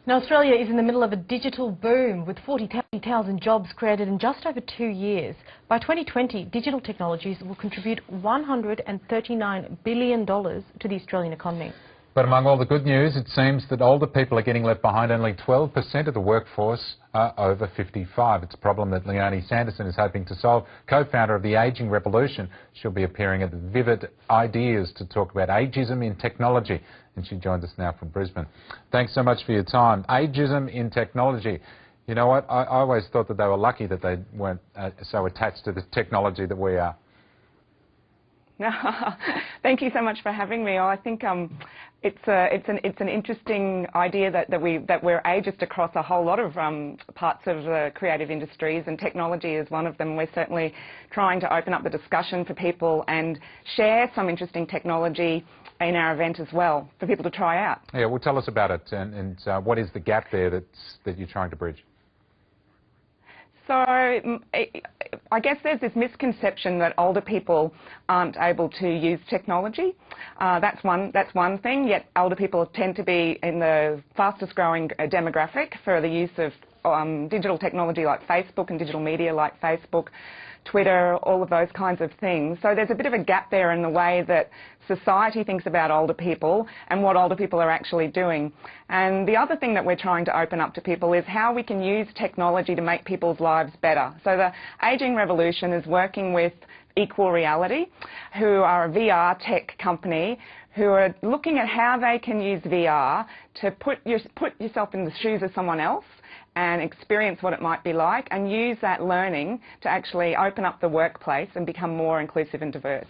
Now, Australia is in the middle of a digital boom with 40,000 jobs created in just over 2 years. By 2020, digital technologies will contribute $139 billion to the Australian economy. But among all the good news, it seems that older people are getting left behind. Only 12% of the workforce are over 55. It's a problem that Leonie Sanderson is hoping to solve. Co-founder of the Ageing Revolution, she'll be appearing at the Vivid Ideas to talk about ageism in technology. And she joins us now from Brisbane. Thanks so much for your time. Ageism in technology. You know what? I always thought that they were lucky that they weren't so attached to the technology that we are. Thank you so much for having me. I think it's an interesting idea that we're ageist across a whole lot of parts of the creative industries, and technology is one of them. We're certainly trying to open up the discussion for people and share some interesting technology in our event as well for people to try out. Yeah, well, tell us about it, and what is the gap there that you're trying to bridge? So I guess there's this misconception that older people aren't able to use technology. That's one thing, yet older people tend to be in the fastest growing demographic for the use of digital technology like Facebook and digital media like Facebook, Twitter, all of those kinds of things. So there's a bit of a gap there in the way that society thinks about older people and what older people are actually doing. And the other thing that we're trying to open up to people is how we can use technology to make people's lives better. So the Ageing Revolution is working with Equal Reality, who are a VR tech company who are looking at how they can use VR to put yourself in the shoes of someone else and experience what it might be like, and use that learning to actually open up the workplace and become more inclusive and diverse.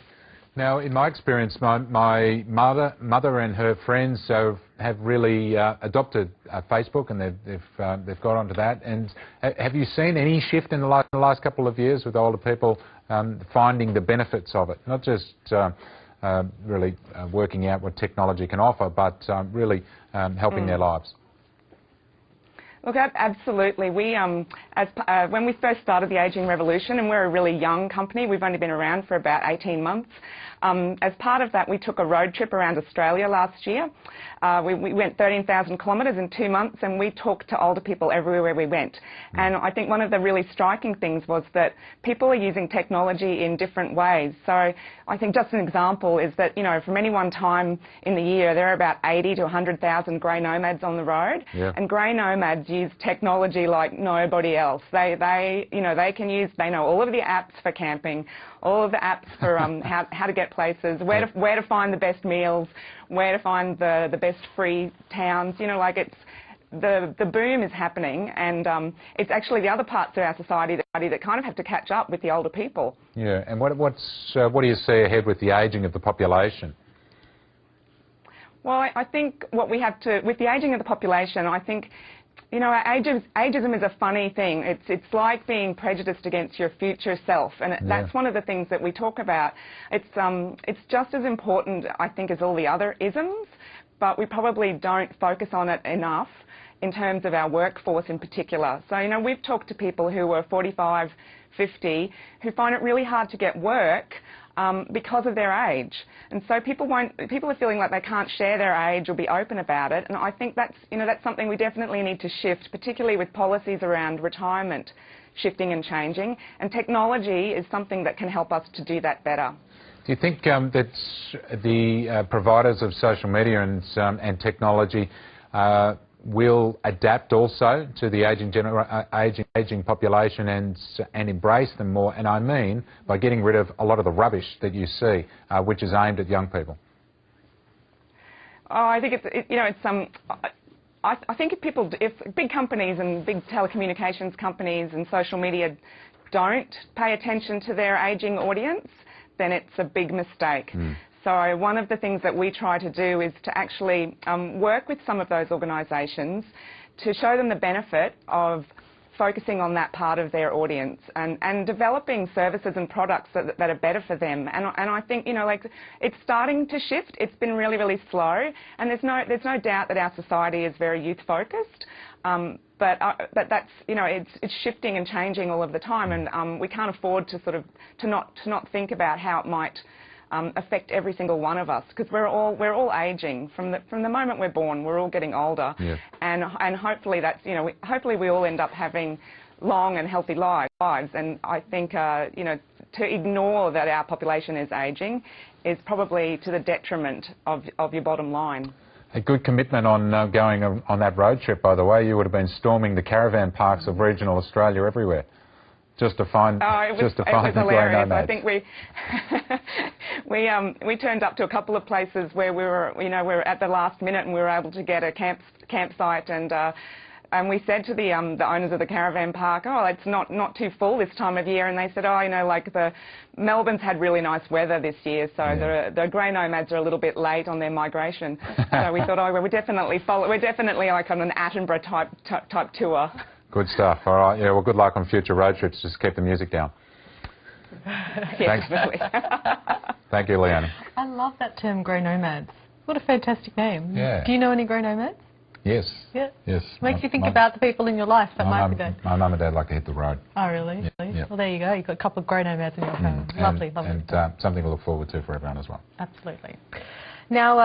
Now, in my experience, my mother and her friends have really adopted Facebook, and they've got onto that. And have you seen any shift in the last couple of years with older people finding the benefits of it? Not just really working out what technology can offer, but really helping their lives. Look, absolutely. We, when we first started the Ageing Revolution, and we're a really young company, we've only been around for about 18 months. As part of that, we took a road trip around Australia last year. We went 13,000 kilometres in 2 months, and we talked to older people everywhere we went. And I think one of the really striking things was that people are using technology in different ways. So I think just an example is that, you know, from any one time in the year, there are about 80 to 100,000 grey nomads on the road. Yeah. And grey nomads use technology like nobody else. They know all of the apps for camping, all of the apps for how to get places, where to find the best meals, where to find the best free towns. You know, like it's the boom is happening, and it's actually the other parts of our society that kind of have to catch up with the older people. Yeah, and what do you see ahead with the ageing of the population? Well, I think what we have to, with the ageing of the population, I think, you know, ageism is a funny thing. It's like being prejudiced against your future self, and that's one of the things that we talk about. It's just as important, I think, as all the other isms, but we probably don't focus on it enough in terms of our workforce in particular. So, you know, we've talked to people who are 45, 50, who find it really hard to get work because of their age. And so people are feeling like they can't share their age or be open about it. And I think that's something we definitely need to shift, particularly with policies around retirement shifting and changing. And technology is something that can help us to do that better. Do you think that the providers of social media and technology will adapt also to the ageing population and embrace them more? And I mean by getting rid of a lot of the rubbish that you see, which is aimed at young people. Oh, I think I think if big companies and big telecommunications companies and social media don't pay attention to their ageing audience, then it's a big mistake. So one of the things that we try to do is to actually work with some of those organisations to show them the benefit of focusing on that part of their audience and developing services and products that are better for them. And I think, you know, like, it's starting to shift. It's been really, really slow, and there's no doubt that our society is very youth focused. But that's, you know, it's shifting and changing all of the time, and we can't afford to to not think about how it might affect every single one of us, because we're all aging from the moment we're born. We're all getting older, yeah. and hopefully that's, you know, hopefully we all end up having long and healthy lives. And I think you know, to ignore that our population is aging is probably to the detriment of your bottom line. A good commitment on going on that road trip, by the way. You would have been storming the caravan parks of regional Australia everywhere, just to find it was hilarious. I think we turned up to a couple of places where we were at the last minute, and we were able to get a campsite, and we said to the owners of the caravan park, oh, it's not too full this time of year, and they said, oh, you know, like Melbourne's had really nice weather this year, so yeah, the grey nomads are a little bit late on their migration. So we thought, oh, we're definitely like on an Attenborough type tour. Good stuff. All right. Yeah. Well, good luck on future road trips. Just keep the music down. Yes, thanks. Thank you, Leonie. I love that term, grey nomads. What a fantastic name. Yeah. Do you know any grey nomads? Yes. Yeah. Yes. Makes you think about the people in your life that might be there. My mum and dad like to hit the road. Oh, really? Yeah. Yeah. Well, there you go. You've got a couple of grey nomads in your family. Lovely, lovely. And something to look forward to for everyone as well. Absolutely. Now,